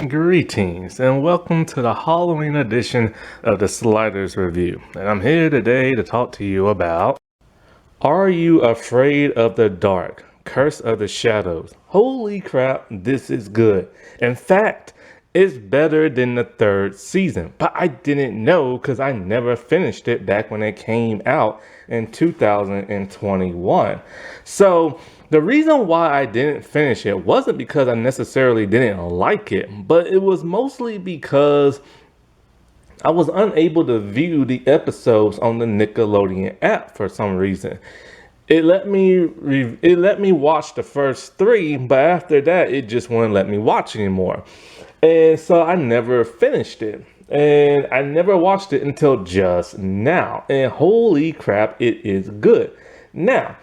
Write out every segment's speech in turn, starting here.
Greetings and welcome to the Halloween edition of the Sliders Review. And I'm here today to talk to you about Are You Afraid of the Dark? Curse of the Shadows. Holy crap, this is good. In fact, it's better than the third season, but I didn't know because I never finished it back when it came out in 2021. So the reason why I didn't finish it wasn't because I necessarily didn't like it, but it was mostly because I was unable to view the episodes on the Nickelodeon app for some reason. It let me watch the first three, but after that it just wouldn't let me watch anymore. And so I never finished it. And I never watched it until just now. And holy crap, it is good. Now,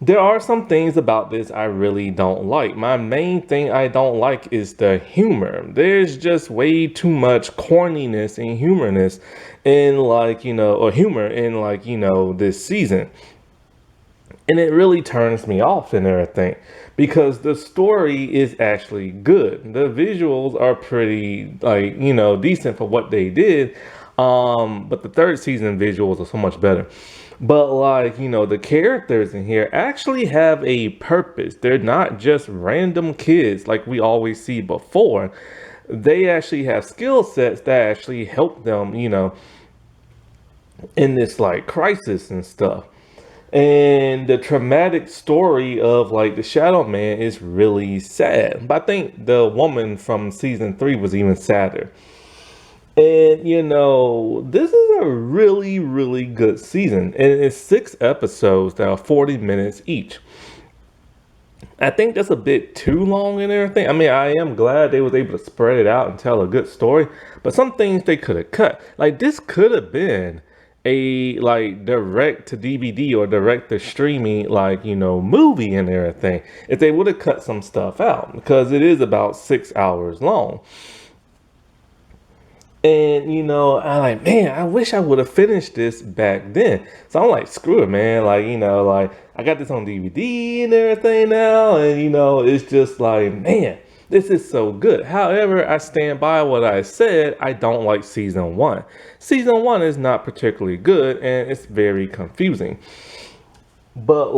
there are some things about this I really don't like. My main thing I don't like is the humor. There's just way too much corniness and humorness in humor in this season. And it really turns me off and everything because the story is actually good. The visuals are pretty decent for what they did. But the third season visuals are so much better. But the characters in here actually have a purpose. They're not just random kids like we always see before. They actually have skill sets that actually help them, in this crisis and stuff. And the traumatic story of the Shadow Man is really sad. But I think the woman from season 3 was even sadder. And this is a really, really good season. And it's 6 episodes that are 40 minutes each. I think that's a bit too long and everything. I mean, I am glad they was able to spread it out and tell a good story. But some things they could have cut. This could have been a direct to DVD or direct to streaming movie and everything if they would have cut some stuff out, because it is about 6 hours long. And I wish I would have finished this back then. So I'm like, screw it, man. I got this on DVD and everything now, and it's just man, this is so good. However, I stand by what I said. I don't like season 1. Season 1 is not particularly good, and it's very confusing. But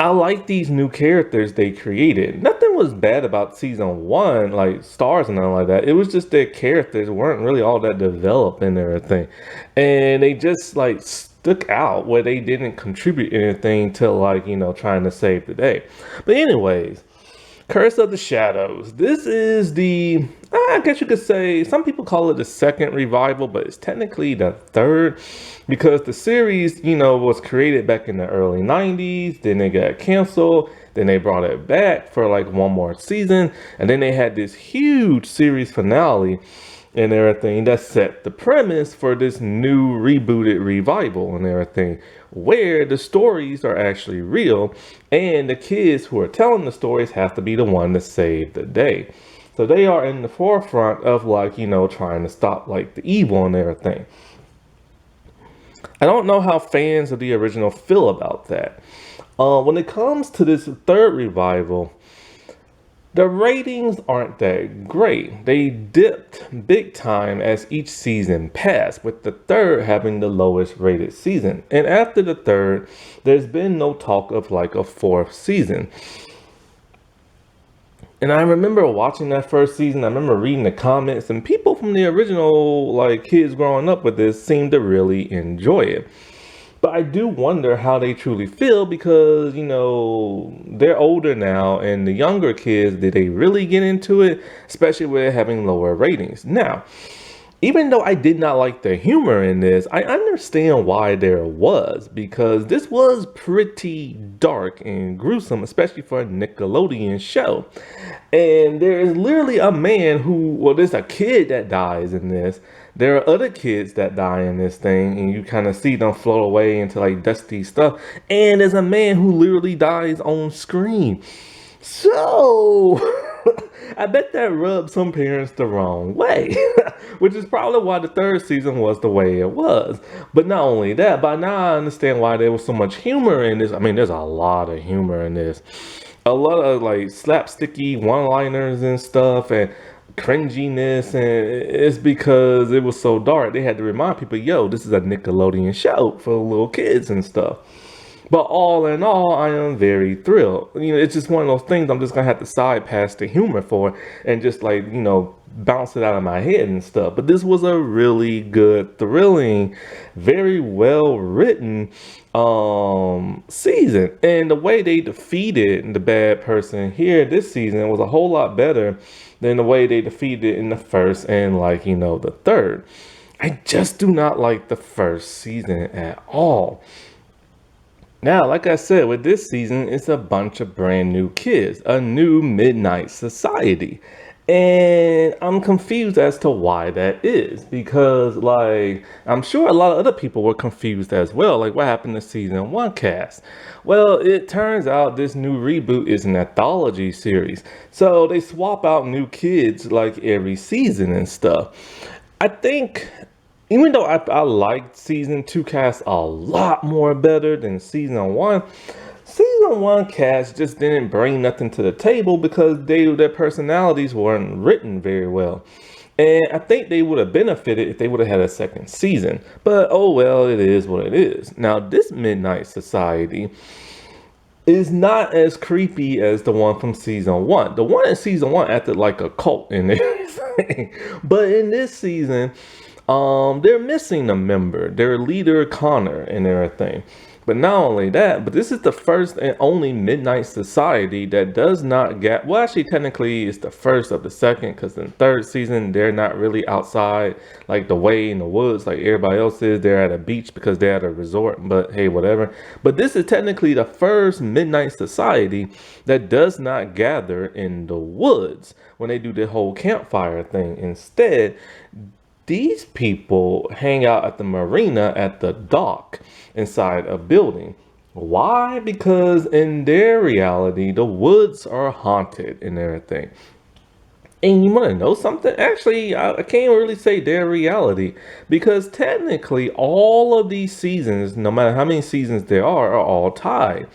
I like these new characters they created. Nothing was bad about season 1, stars and nothing like that. It was just their characters weren't really all that developed and everything. And they just stuck out where they didn't contribute anything to trying to save the day. But anyways, Curse of the Shadows. This is I guess you could say, some people call it the second revival, but it's technically the third, because the series, was created back in the early 90s, then they got canceled, then they brought it back for one more season, and then they had this huge series finale and everything that set the premise for this new rebooted revival and everything, where the stories are actually real and the kids who are telling the stories have to be the one to save the day. So they are in the forefront of trying to stop the evil and everything. I don't know how fans of the original feel about that. When it comes to this third revival, the ratings aren't that great. They dipped big time as each season passed, with the third having the lowest rated season. And after the third, there's been no talk of a fourth season. And I remember watching that first season. I remember reading the comments, and people from the original kids growing up with this seemed to really enjoy it. But I do wonder how they truly feel, because, they're older now, and the younger kids, did they really get into it? Especially with having lower ratings. Now, even though I did not like the humor in this, I understand why there was, because this was pretty dark and gruesome, especially for a Nickelodeon show. And there is literally a man there's a kid that dies in this. There are other kids that die in this thing, and you kind of see them float away into dusty stuff. And there's a man who literally dies on screen. So I bet that rubbed some parents the wrong way, which is probably why the third season was the way it was. But not only that, but now I understand why there was so much humor in this. I mean, there's a lot of humor in this. a lot of like slapsticky one-liners and stuff and cringiness, and it's because it was so dark. They had to remind people, yo, this is a Nickelodeon show for little kids and stuff. But all in all, I am very thrilled. It's just one of those things I'm just gonna have to side past the humor for and just like, bounce it out of my head and stuff. But this was a really good, thrilling, very well written season. And the way they defeated the bad person here this season was a whole lot better than the way they defeated in the first and the third. I just do not like the first season at all. Now, like I said, with this season, it's a bunch of brand new kids, a new midnight society. And I'm confused as to why that is because, I'm sure a lot of other people were confused as well. Like, what happened to season one cast? Well, it turns out this new reboot is an anthology series. So they swap out new kids like every season and stuff. I think even though I liked season two cast a lot more better than season one cast just didn't bring nothing to the table because their personalities weren't written very well. And I think they would have benefited if they would have had a second season. But oh well, it is what it is. Now this Midnight Society is not as creepy as the one from season one. The one in season one acted like a cult and everything. But in this season, they're missing a member, their leader Connor and everything. But not only that, but this is the first and only Midnight Society that does not get, well, actually, technically, it's the first of the second, because in the third season, they're not really outside, like the way in the woods, like everybody else is. They're at a beach because they're at a resort, but hey, whatever. But this is technically the first Midnight Society that does not gather in the woods when they do the whole campfire thing. Instead, these people hang out at the marina at the dock inside a building. Why? Because in their reality, the woods are haunted and everything. And you want to know something? Actually, I can't really say their reality because technically all of these seasons, no matter how many seasons there are all tied.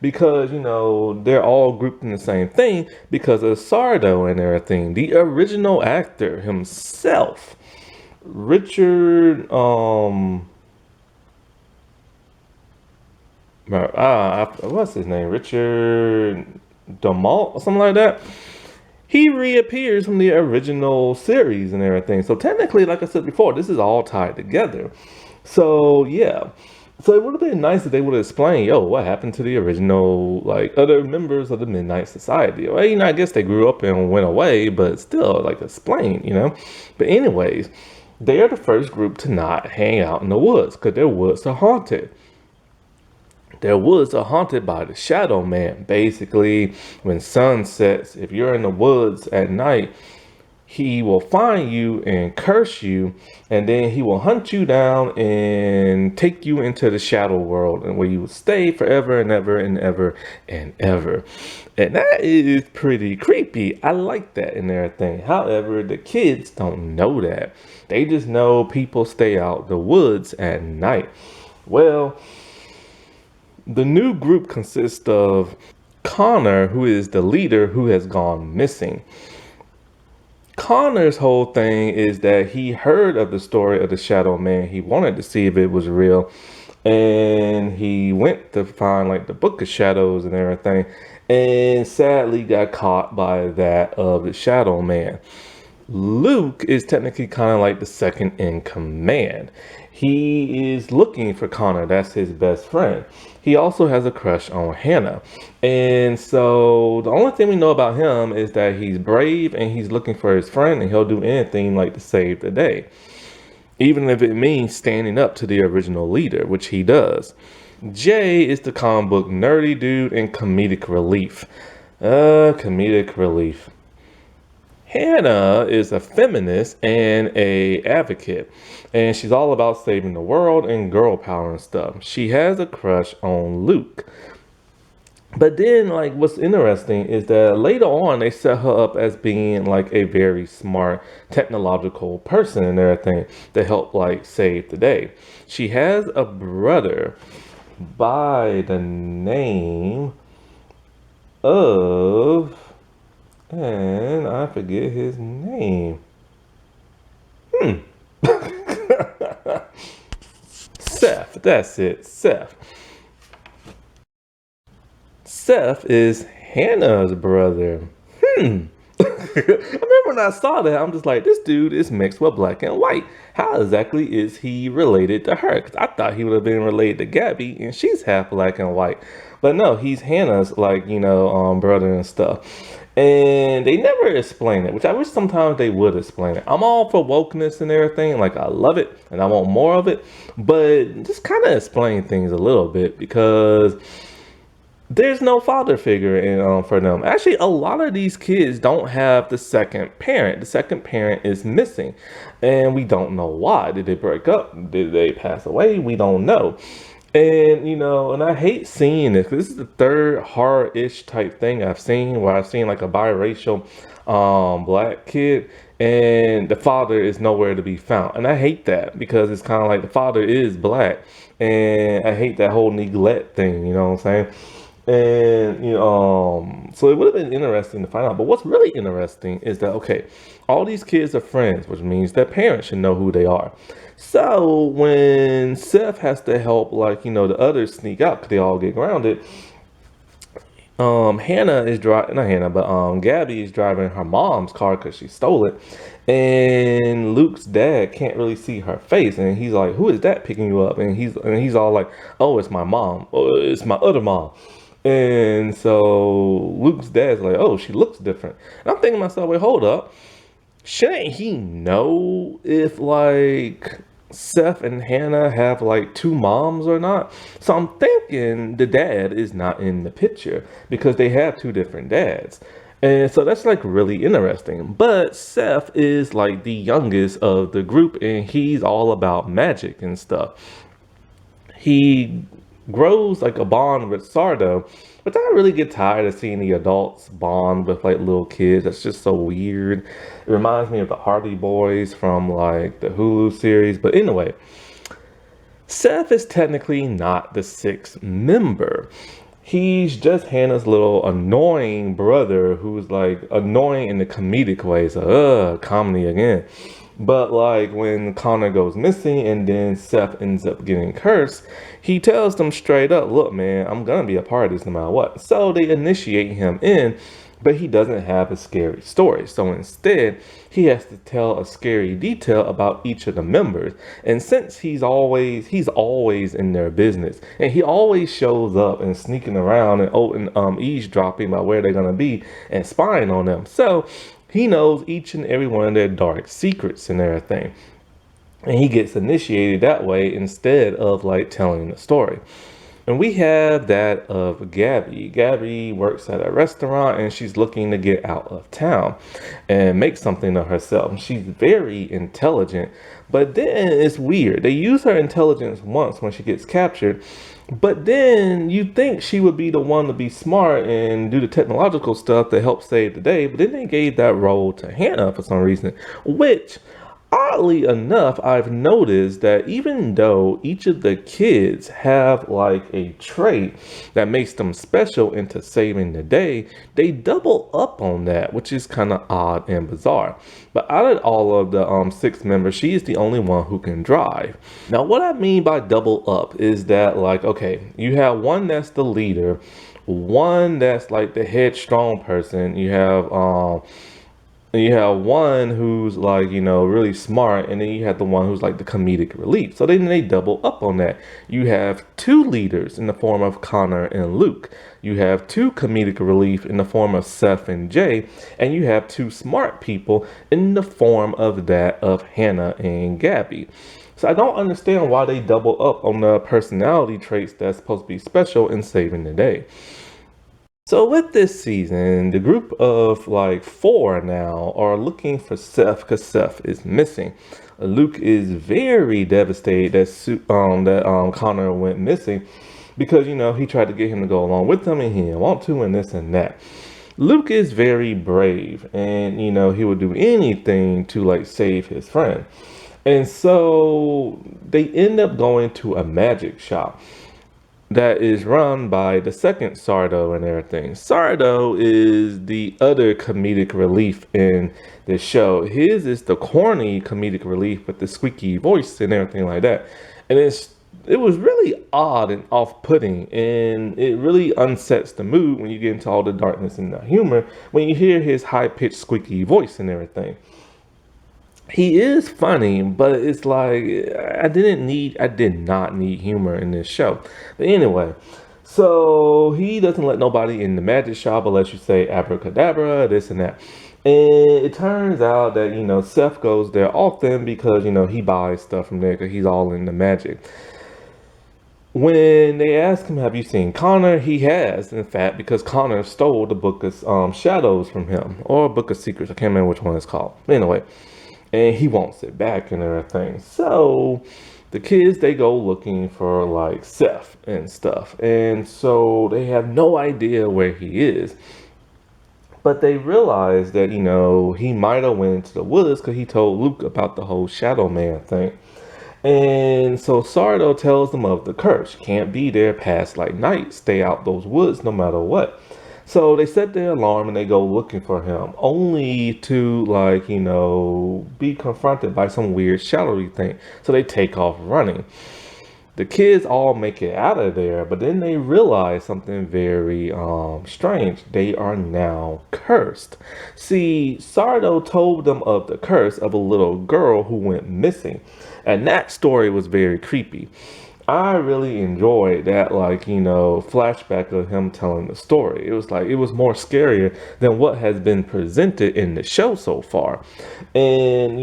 Because, they're all grouped in the same thing because of Sardo and everything. The original actor himself, Richard, what's his name? Richard Demalt or something like that. He reappears from the original series and everything. So technically, like I said before, this is all tied together. So yeah. So it would have been nice if they would have explained, yo, what happened to the original, other members of the Midnight Society? Well, I guess they grew up and went away, but still, explain, But anyways, they are the first group to not hang out in the woods because their woods are haunted. Their woods are haunted by the Shadow Man. Basically, when sun sets, if you're in the woods at night, he will find you and curse you, and then he will hunt you down and take you into the shadow world, and where you will stay forever and ever and ever and ever. And that is pretty creepy. I like that and everything. However, the kids don't know that. They just know people stay out the woods at night. Well, the new group consists of Connor, who is the leader, who has gone missing. Connor's whole thing is that he heard of the story of the Shadow Man. He wanted to see if it was real. And he went to find the Book of Shadows and everything. And sadly got caught by that of the Shadow Man. Luke is technically kind of like the second in command. He is looking for Connor. That's his best friend. He also has a crush on Hannah. And so the only thing we know about him is that he's brave and he's looking for his friend, and he'll do anything to save the day. Even if it means standing up to the original leader, which he does. Jay is the comic book nerdy dude and comedic relief. Comedic relief. Hannah is a feminist and a advocate, and she's all about saving the world and girl power and stuff. She has a crush on Luke. But then, what's interesting is that later on, they set her up as being, a very smart technological person and everything to help, save the day. She has a brother by the name of, and I forget his name. Seth, that's it, Seth. Seth is Hannah's brother. Hmm. I remember when I saw that, I'm just like, this dude is mixed with black and white. How exactly is he related to her? Because I thought he would have been related to Gabby, and she's half black and white. But no, he's Hannah's, like, brother and stuff. And they never explain it, which I wish sometimes they would explain it. I'm all for wokeness and everything. Like, I love it, and I want more of it. But just kind of explain things a little bit, because there's no father figure in for them. Actually, a lot of these kids don't have the second parent. The second parent is missing, and we don't know why. Did they break up? Did they pass away? We don't know. And and I hate seeing this, 'cause this is the third horror-ish type thing I've seen, where I've seen like a biracial black kid, and the father is nowhere to be found. And I hate that, because it's kind of like the father is black, and I hate that whole neglect thing. You know what I'm saying? And so it would have been interesting to find out. But what's really interesting is that, okay, all these kids are friends, which means their parents should know who they are. So when Seth has to help, like, the others sneak out because they all get grounded, Hannah is driving, not Hannah, but Gabby is driving her mom's car because she stole it. And Luke's dad can't really see her face, and he's like, "Who is that picking you up?" And he's all like, "Oh, it's my mom. Oh, it's my other mom." And so Luke's dad's like, "Oh, she looks different." And I'm thinking to myself, wait, hold up. Shouldn't he know if, like, Seth and Hannah have like two moms or not? So I'm thinking the dad is not in the picture, because they have two different dads. And so that's like really interesting. But Seth is like the youngest of the group, and he's all about magic and stuff. He grows like a bond with Sardo, but I really get tired of seeing the adults bond with like little kids. That's just so weird. It reminds me of the Hardy Boys from like the Hulu series. But anyway, Seth is technically not the sixth member. He's just Hannah's little annoying brother, who's like annoying in the comedic way. So, comedy again. But like when Connor goes missing and then Seth ends up getting cursed, he tells them straight up, "Look, man, I'm gonna be a part of this no matter what." So they initiate him in, but he doesn't have a scary story. So instead, he has to tell a scary detail about each of the members. And since he's always in their business, and he always shows up and sneaking around and eavesdropping about where they're gonna be and spying on them. So he knows each and every one of their dark secrets and everything. And he gets initiated that way instead of like telling the story. And we have that of Gabby. Gabby works at a restaurant, and she's looking to get out of town and make something of herself. She's very intelligent, but then it's weird. They use her intelligence once when she gets captured, but then you think she would be the one to be smart and do the technological stuff to help save the day, but then they gave that role to Hannah for some reason, which, oddly enough, I've noticed that even though each of the kids have like a trait that makes them special into saving the day, they double up on that, which is kind of odd and bizarre. But out of all of the six members, she is the only one who can drive. Now, what I mean by double up is that, like, okay, you have one that's the leader, one that's like the headstrong person, you have one who's like, really smart, and then you have the one who's like the comedic relief. So then they double up on that. You have two leaders in the form of Connor and Luke. You have two comedic relief in the form of Seth and Jay, and you have two smart people in the form of that of Hannah and Gabby. So I don't understand why they double up on the personality traits that's supposed to be special in saving the day. So with this season, the group of like four now are looking for Seth because Seth is missing. Luke is very devastated that Connor went missing, because he tried to get him to go along with him and he didn't want to, and this and that. Luke is very brave, and he would do anything to like save his friend. And so they end up going to a magic shop. that is run by the second Sardo and everything. Sardo is the other comedic relief in the show. His is the corny comedic relief with the squeaky voice and everything like that. And it was really odd and off-putting, and it really unsets the mood when you get into all the darkness and the humor when you hear his high-pitched squeaky voice and everything. He is funny, but it's like I did not need humor in this show. But anyway, so he doesn't let nobody in the magic shop unless you say abracadabra, this and that. And it turns out that, Seth goes there often because, he buys stuff from there because he's all into magic. When they ask him, have you seen Connor? He has, in fact, because Connor stole the Book of Shadows from him, or Book of Secrets. I can't remember which one it's called. Anyway, and he wants it back and everything. So the kids, they go looking for like Seth and stuff. And so they have no idea where he is. But they realize that, he might have went to the woods because he told Luke about the whole Shadow Man thing. And so Sardo tells them of the curse. Can't be there past like night. Stay out those woods no matter what. So they set their alarm and they go looking for him, only to be confronted by some weird shadowy thing. So they take off running. The kids all make it out of there, but then they realize something very strange. They are now cursed. See, Sardo told them of the curse of a little girl who went missing. And that story was very creepy. I really enjoyed that, flashback of him telling the story. It was more scarier than what has been presented in the show so far. And,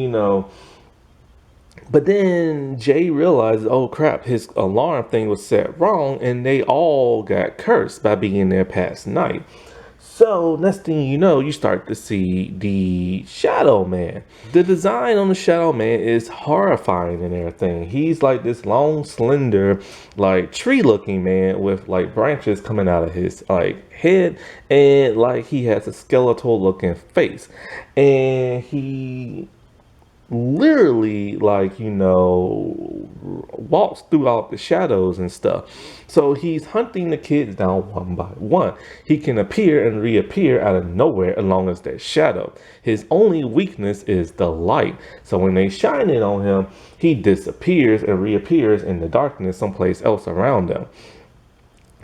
but then Jay realizes, oh crap, his alarm thing was set wrong and they all got cursed by being there past night. So next thing you know, you start to see the Shadow Man. The design on the Shadow Man is horrifying and everything. He's like this long, slender, tree looking man with branches coming out of his head, and he has a skeletal looking face. And he literally walks throughout the shadows and stuff. So he's hunting the kids down one by one. He can appear and reappear out of nowhere as long as there's shadow. His only weakness is the light. So when they shine it on him, he disappears and reappears in the darkness someplace else around them.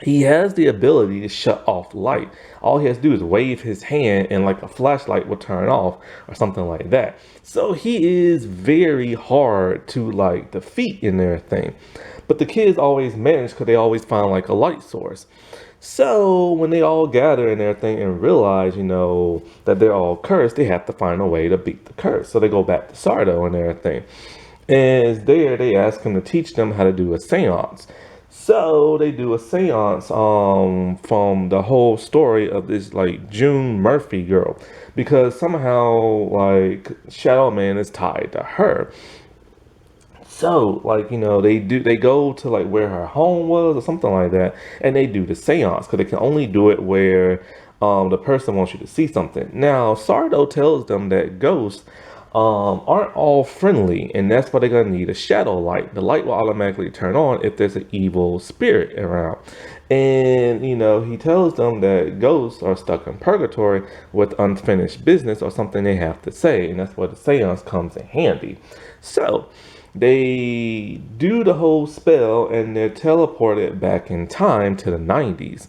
He has the ability to shut off light. All he has to do is wave his hand and a flashlight will turn off or something like that. So he is very hard to defeat in their thing. But the kids always manage because they always find a light source. So when they all gather and everything and realize, that they're all cursed, they have to find a way to beat the curse. So they go back to Sardo and everything. And there they ask him to teach them how to do a seance. So they do a seance from the whole story of this June Murphy girl, because somehow Shadow Man is tied to her. So they go to where her home was or something like that, and they do the seance because they can only do it where the person wants you to see something. Now Sardo tells them that ghosts aren't all friendly, and that's why they're gonna need a shadow light. The light will automatically turn on if there's an evil spirit around. And he tells them that ghosts are stuck in purgatory with unfinished business or something they have to say, and that's where the seance comes in handy. So they do the whole spell and they're teleported back in time to the 90s.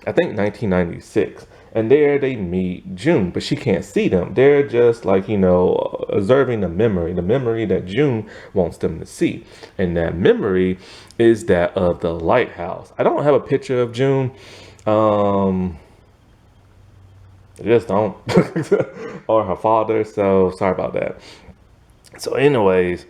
I think 1996. And there they meet June, but she can't see them. They're just observing the memory that June wants them to see. And that memory is that of the lighthouse. I don't have a picture of June. I just don't. Or her father, so sorry about that. So anyways,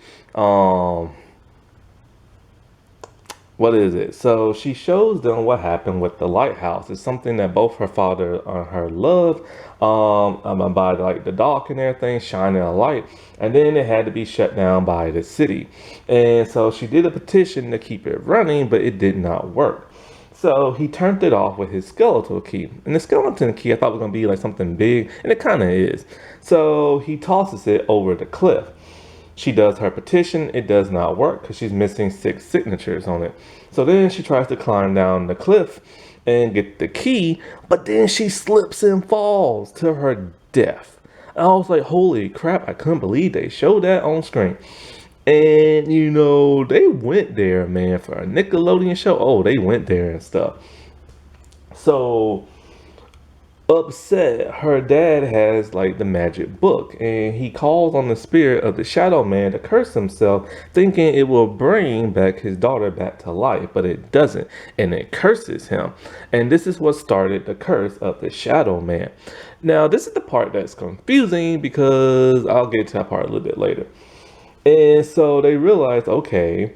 what is it? So she shows them what happened with the lighthouse. It's something that both her father and her love, by the dock and everything, shining a light. And then it had to be shut down by the city. And so she did a petition to keep it running, but it did not work. So he turned it off with his skeletal key. And the skeleton key I thought was going to be something big, and it kind of is. So he tosses it over the cliff. She does her petition. It does not work because she's missing 6 signatures on it. So then she tries to climb down the cliff and get the key, but then she slips and falls to her death. I was like, holy crap, I couldn't believe they showed that on screen. And they went there, man, for a Nickelodeon show. Oh, they went there and stuff. So upset, her dad has like the magic book, and he calls on the spirit of the Shadow Man to curse himself, thinking it will bring back his daughter back to life, but it doesn't, and it curses him. And this is what started the curse of the Shadow Man. Now, this is the part that's confusing because I'll get to that part a little bit later. And so they realized, okay,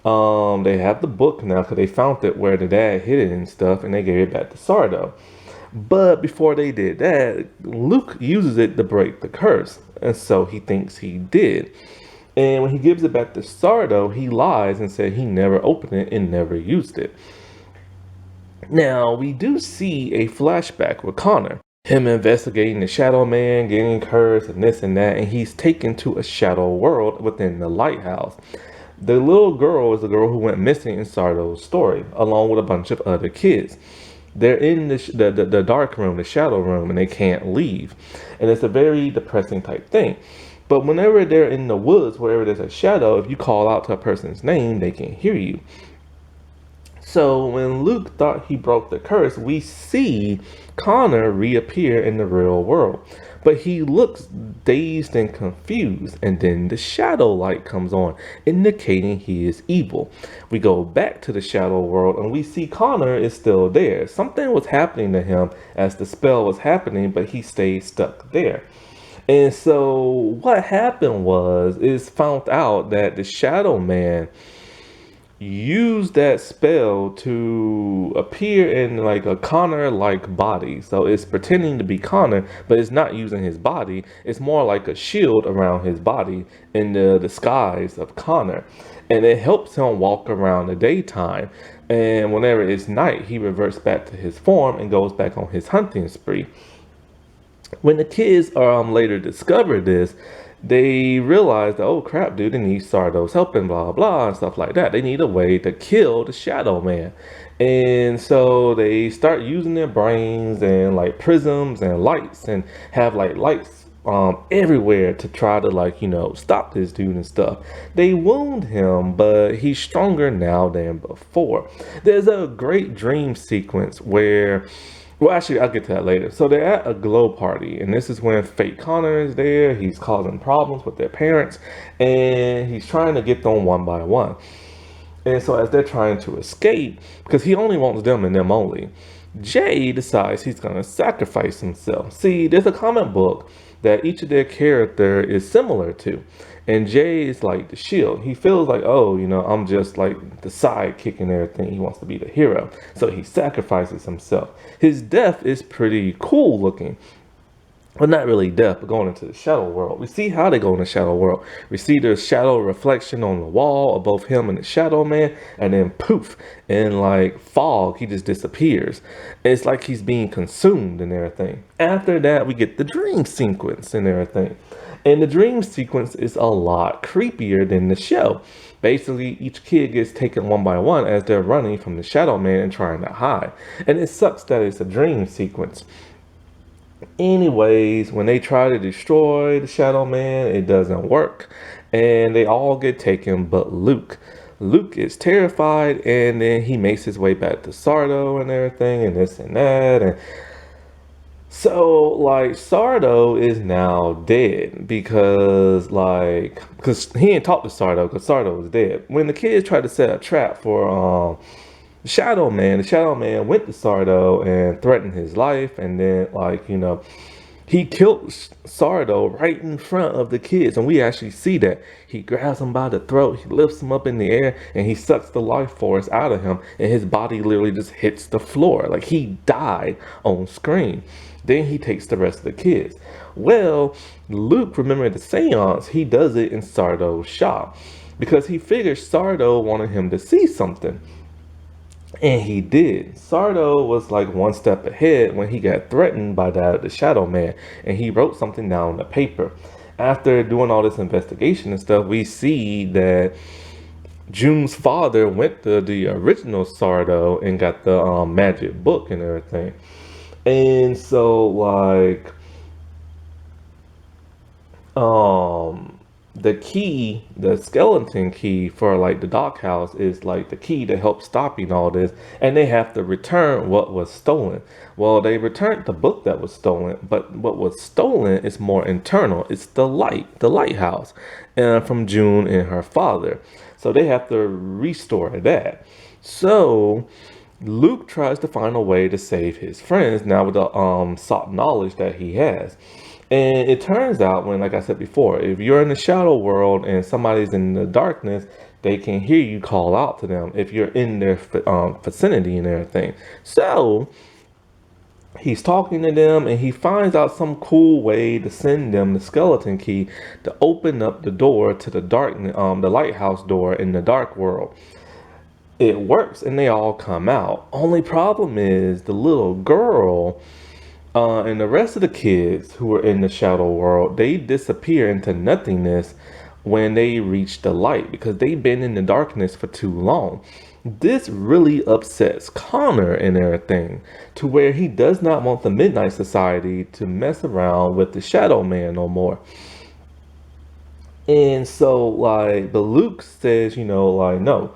they have the book now because they found it where the dad hid it and stuff, and they gave it back to Sardo. But before they did that, Luke uses it to break the curse, and so he thinks he did. And when he gives it back to Sardo, he lies and said he never opened it and never used it. Now, we do see a flashback with Connor. Him investigating the Shadow Man, getting cursed and this and that, and he's taken to a shadow world within the lighthouse. The little girl is the girl who went missing in Sardo's story, along with a bunch of other kids. They're in the dark room, the shadow room, and they can't leave. And it's a very depressing type thing. But whenever they're in the woods, wherever there's a shadow, if you call out to a person's name, they can hear you. So when Luke thought he broke the curse, we see Connor reappear in the real world. But he looks dazed and confused, and then the shadow light comes on, indicating he is evil. We go back to the shadow world, and we see Connor is still there. Something was happening to him as the spell was happening, but he stayed stuck there. And so what happened is found out that the Shadow Man use that spell to appear in like a Connor-like body. So it's pretending to be Connor, but it's not using his body. It's more like a shield around his body in the disguise of Connor. And it helps him walk around the daytime. And whenever it's night, he reverts back to his form and goes back on his hunting spree. When the kids later discover this, they realize that, oh crap, dude, they need Sardo's help and blah, blah, and stuff like that. They need a way to kill the Shadow Man. And so they start using their brains and like prisms and lights and have like lights everywhere to try to stop this dude and stuff. They wound him, but he's stronger now than before. There's a great dream sequence where, well, actually, I'll get to that later. So they're at a glow party, and this is when fake Connor is there. He's causing problems with their parents, and he's trying to get them one by one. And so as they're trying to escape, because he only wants them and them only, Jay decides he's going to sacrifice himself. See, there's a comic book that each of their character is similar to. And Jay is like the shield. He feels like, oh, I'm just like the sidekick and everything. He wants to be the hero. So he sacrifices himself. His death is pretty cool looking. Well, not really death, but going into the shadow world. We see how they go in the shadow world. We see the shadow reflection on the wall of both him and the Shadow Man. And then poof, in like fog, he just disappears. It's like he's being consumed and everything. After that, we get the dream sequence and everything. And the dream sequence is a lot creepier than the show. Basically, each kid gets taken one by one as they're running from the Shadow Man and trying to hide. And it sucks that it's a dream sequence. Anyways, when they try to destroy the Shadow Man, it doesn't work. And they all get taken but Luke. Luke is terrified, and then he makes his way back to Sardo and everything and this and that. And so, like, Sardo is now dead because he didn't talk to Sardo because Sardo was dead. When the kids tried to set a trap for the Shadow Man went to Sardo and threatened his life, and then he killed Sardo right in front of the kids, and we actually see that. He grabs him by the throat, he lifts him up in the air, and he sucks the life force out of him, and his body literally just hits the floor. Like, he died on screen. Then he takes the rest of the kids. Well, Luke, remember the seance, he does it in Sardo's shop because he figures Sardo wanted him to see something. And he did. Sardo was like one step ahead when he got threatened by the Shadow Man, and he wrote something down on the paper. after doing all this investigation and stuff, we see that June's father went to the original Sardo and got the magic book and everything. And so like um the key, the skeleton key for like the doghouse is like the key to help stopping all this, and they have to return what was stolen. Well, they returned the book that was stolen, but what was stolen is more internal. It's the lighthouse, from June and her father. So they have to restore that. So Luke tries to find a way to save his friends now with the sought knowledge that he has. And it turns out, when, like I said before, if you're in the shadow world and somebody's in the darkness, they can hear you call out to them if you're in their vicinity and everything. So he's talking to them and he finds out some cool way to send them the skeleton key to open up the door to the dark, the lighthouse door in the dark world. It works and they all come out. Only problem is the little girl and the rest of the kids who are in the shadow world, they disappear into nothingness when they reach the light because they've been in the darkness for too long. This really upsets Connor and everything to where he does not want the Midnight Society to mess around with the Shadow Man no more. And so like, but Luke says, like, no,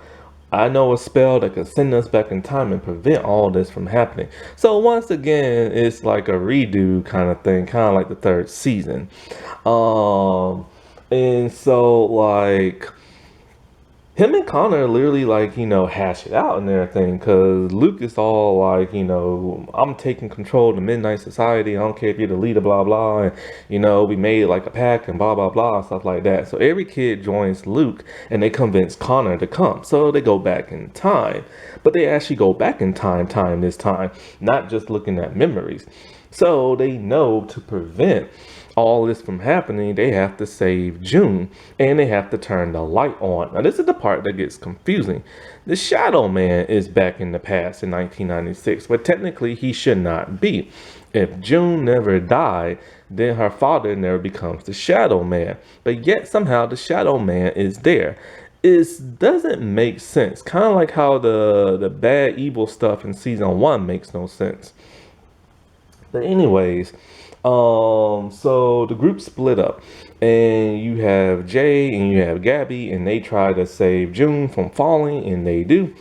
I know a spell that can send us back in time and prevent all this from happening. So once again, it's like a redo kind of thing, kind of like the third season. And so like him and Connor literally like, hash it out and everything, because Luke is all like, I'm taking control of the Midnight Society. I don't care if you're the leader, blah, blah. And, we made like a pact and blah, blah, blah, stuff like that. So every kid joins Luke and they convince Connor to come. So they go back in time, but they actually go back in time this time, not just looking at memories. So they know to prevent all this from happening, they have to save June and they have to turn the light on. Now, this is the part that gets confusing. The Shadow Man is back in the past in 1996, but technically he should not be. If June never died, then her father never becomes the Shadow Man, but yet somehow the Shadow Man is there. It doesn't make sense. Kind of like how the bad evil stuff in season 1 makes no sense. But anyways, so the group split up and you have Jay and you have Gabby and they try to save June from falling and they do.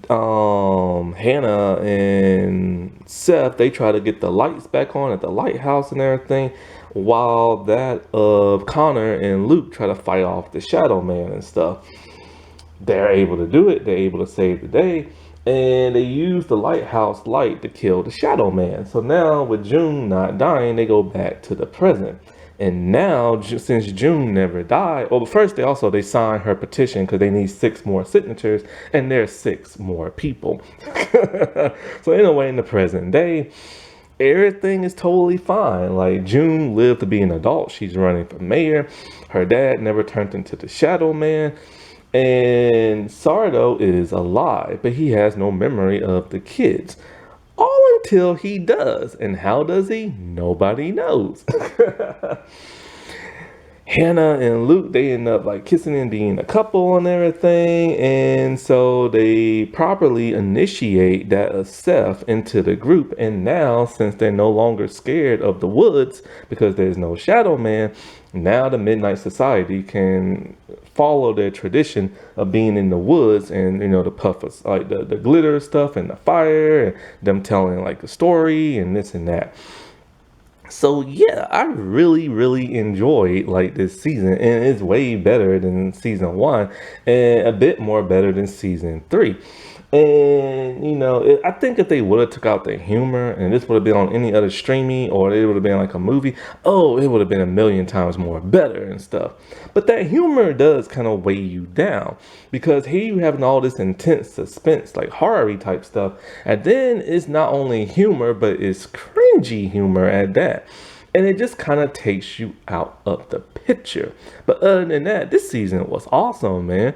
Hannah and Seth, they try to get the lights back on at the lighthouse and everything, while that of Connor and Luke try to fight off the Shadow Man and stuff. They're able to do it. They're able to save the day. And they use the lighthouse light to kill the Shadow Man. So now with June not dying, they go back to the present. And now, since June never died, well, first they signed her petition because they need 6 more signatures, and there's 6 more people. So anyway, in the present day, everything is totally fine. Like, June lived to be an adult. She's running for mayor. Her dad never turned into the Shadow Man. And Sardo is alive, but he has no memory of the kids. All until he does. And how does he? Nobody knows. Hannah and Luke, they end up like kissing and being a couple and everything. And so they properly initiate that of Seth into the group. And now, since they're no longer scared of the woods because there's no Shadow Man, now the Midnight Society can follow their tradition of being in the woods and, the puffers, like the glitter stuff and the fire and them telling like a story and this and that. So yeah, I really, really enjoyed like this season, and it's way better than season 1 and a bit more better than season 3. And I think if they would have took out the humor and this would have been on any other streaming, or it would have been like a movie, it would have been a million times more better and stuff. But that humor does kind of weigh you down, because here you having all this intense suspense, like horror type stuff, and then it's not only humor, but it's cringy humor at that. And it just kind of takes you out of the picture. But other than that, this season was awesome, man.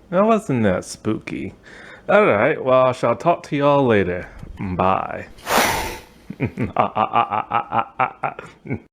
That wasn't that spooky. Alright, well, I shall talk to y'all later. Bye.